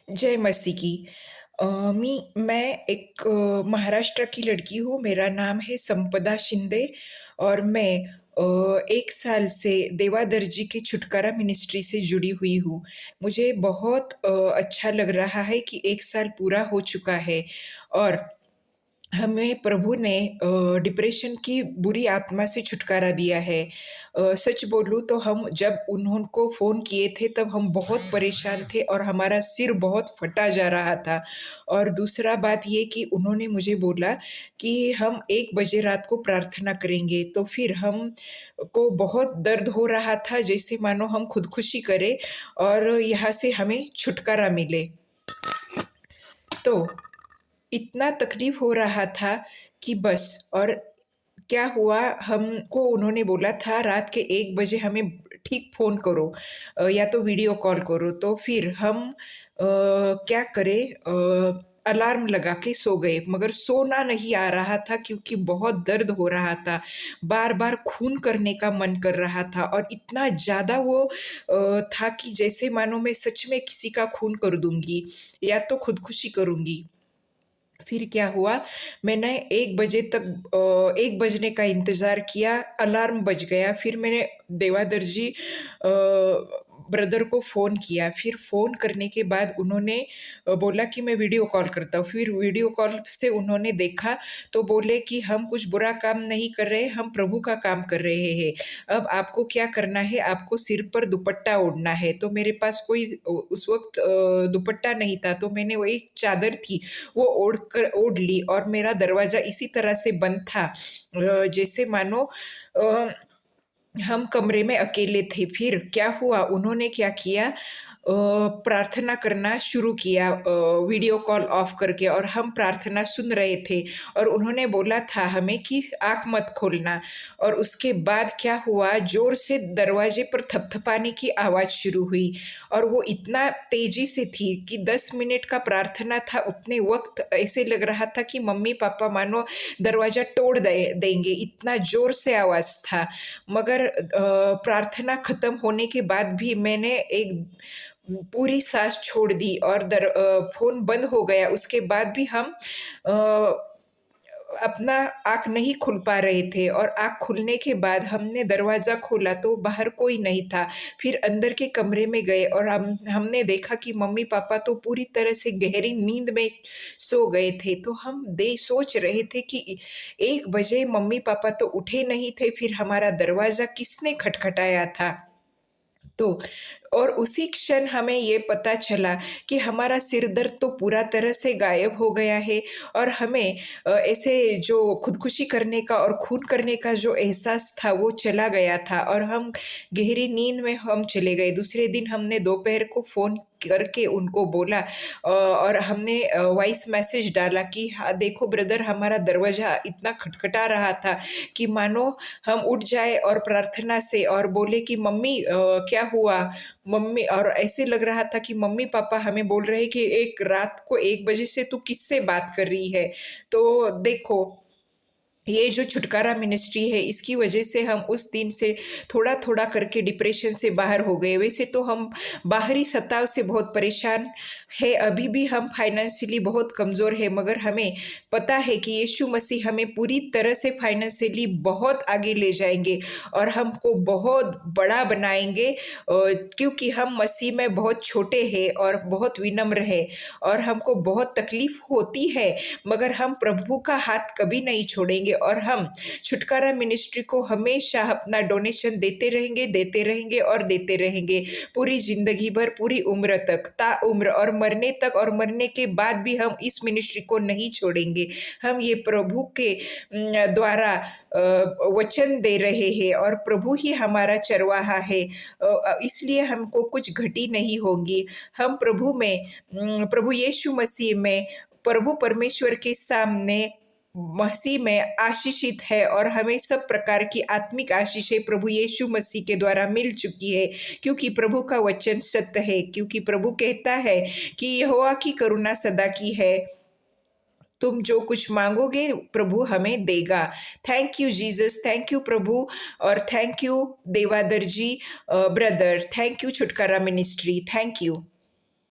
जय मसीह की। अ, मैं एक महाराष्ट्र की लड़की हूँ, मेरा नाम है संपदा शिंदे और मैं 1 साल से देवादर जी के छुटकारा मिनिस्ट्री से जुड़ी हुई हूँ। मुझे बहुत अच्छा लग रहा है कि 1 साल पूरा हो चुका है और हमें प्रभु ने डिप्रेशन की बुरी आत्मा से छुटकारा दिया है। सच बोलूँ तो हम जब उनको फ़ोन किए थे तब हम बहुत परेशान थे और हमारा सिर बहुत फटा जा रहा था। और दूसरा बात ये कि उन्होंने मुझे बोला कि हम 1 बजे रात को प्रार्थना करेंगे, तो फिर हम को बहुत दर्द हो रहा था जैसे मानो हम खुदकुशी करें और यहाँ से हमें छुटकारा मिले। तो इतना तकलीफ हो रहा था कि बस। और क्या हुआ, हमको उन्होंने बोला था रात के 1 बजे हमें ठीक फ़ोन करो, या तो वीडियो कॉल करो। तो फिर हम क्या करें, अलार्म लगा के सो गए, मगर सोना नहीं आ रहा था क्योंकि बहुत दर्द हो रहा था। बार-बार खून करने का मन कर रहा था और इतना ज़्यादा वो था कि जैसे मानो मैं सच में किसी का खून कर दूँगी या तो खुदकुशी करूँगी। फिर क्या हुआ, मैंने 1 बजे तक 1 बजने का इंतज़ार किया, अलार्म बज गया, फिर मैंने देवादर जी ब्रदर को फ़ोन किया, फिर फ़ोन करने के बाद उन्होंने बोला कि मैं वीडियो कॉल करता हूँ। फिर वीडियो कॉल से उन्होंने देखा तो बोले कि हम कुछ बुरा काम नहीं कर रहे, हम प्रभु का काम कर रहे हैं। अब आपको क्या करना है, आपको सिर पर दुपट्टा ओढ़ना है। तो मेरे पास कोई उस वक़्त दुपट्टा नहीं था, तो मैंने वही चादर थी वो ओढ़ ली और मेरा दरवाज़ा इसी तरह से बंद था, जैसे मानो हम कमरे में अकेले थे। फिर क्या हुआ, उन्होंने क्या किया, प्रार्थना करना शुरू किया, वीडियो कॉल ऑफ करके, और हम प्रार्थना सुन रहे थे और उन्होंने बोला था हमें कि आँख मत खोलना। और उसके बाद क्या हुआ, ज़ोर से दरवाजे पर थपथपाने की आवाज़ शुरू हुई और वो इतना तेज़ी से थी कि 10 मिनट का प्रार्थना था, उतने वक़्त ऐसे लग रहा था कि मम्मी-पापा मानो दरवाज़ा तोड़ देंगे, इतना ज़ोर से आवाज़ था। मगर प्रार्थना खत्म होने के बाद भी मैंने एक पूरी साँस छोड़ दी और फ़ोन बंद हो गया। उसके बाद भी हम अ, अपना आँख नहीं खुल पा रहे थे और आँख खुलने के बाद हमने दरवाज़ा खोला तो बाहर कोई नहीं था। फिर अंदर के कमरे में गए और हमने देखा कि मम्मी-पापा तो पूरी तरह से गहरी नींद में सो गए थे। तो हम सोच रहे थे कि 1 बजे मम्मी-पापा तो उठे नहीं थे, फिर हमारा दरवाज़ा किसने खटखटाया था? तो और उसी क्षण हमें ये पता चला कि हमारा सिर दर्द तो पूरा तरह से गायब हो गया है और हमें ऐसे जो खुदकुशी करने का और खून करने का जो एहसास था वो चला गया था और हम गहरी नींद में हम चले गए। दूसरे दिन हमने दोपहर को फ़ोन करके उनको बोला, और हमने वॉइस मैसेज डाला कि हाँ, देखो ब्रदर, हमारा दरवाज़ा इतना खटखटा रहा था कि मानो हम उठ जाए और प्रार्थना से और बोले कि मम्मी, क्या हुआ? मम्मी, और ऐसे लग रहा था कि मम्मी-पापा हमें बोल रहे हैं कि एक रात को 1 बजे से तू किससे बात कर रही है? तो देखो, ये जो छुटकारा मिनिस्ट्री है, इसकी वजह से हम उस दिन से थोड़ा-थोड़ा करके डिप्रेशन से बाहर हो गए। वैसे तो हम बाहरी सताव से बहुत परेशान हैं, अभी भी हम फाइनेंशियली बहुत कमज़ोर हैं, मगर हमें पता है कि यीशु मसीह हमें पूरी तरह से फाइनेंशियली बहुत आगे ले जाएँगे और हमको बहुत बड़ा बनाएँगे, क्योंकि हम मसीह में बहुत छोटे हैं और बहुत विनम्र हैं और हमको बहुत तकलीफ़ होती है, मगर हम प्रभु का हाथ कभी नहीं छोड़ेंगे और हम छुटकारा मिनिस्ट्री को हमेशा अपना डोनेशन देते रहेंगे और देते रहेंगे, पूरी ज़िंदगी भर, पूरी उम्र तक, ताउम्र, और मरने के बाद भी हम इस मिनिस्ट्री को नहीं छोड़ेंगे। हम ये प्रभु के द्वारा वचन दे रहे हैं और प्रभु ही हमारा चरवाहा है, इसलिए हमको कुछ घटी नहीं होगी। हम प्रभु यीशु मसीह में, प्रभु परमेश्वर के सामने मसीह में आशीषित है और हमें सब प्रकार की आत्मिक आशीषें प्रभु यीशु मसीह के द्वारा मिल चुकी है, क्योंकि प्रभु का वचन सत्य है, क्योंकि प्रभु कहता है कि यहोवा की करुणा सदा की है, तुम जो कुछ मांगोगे प्रभु हमें देगा। Thank you Jesus, thank you प्रभु, और thank you Devadar ji brother, thank you छुटकारा मिनिस्ट्री, थैंक यू।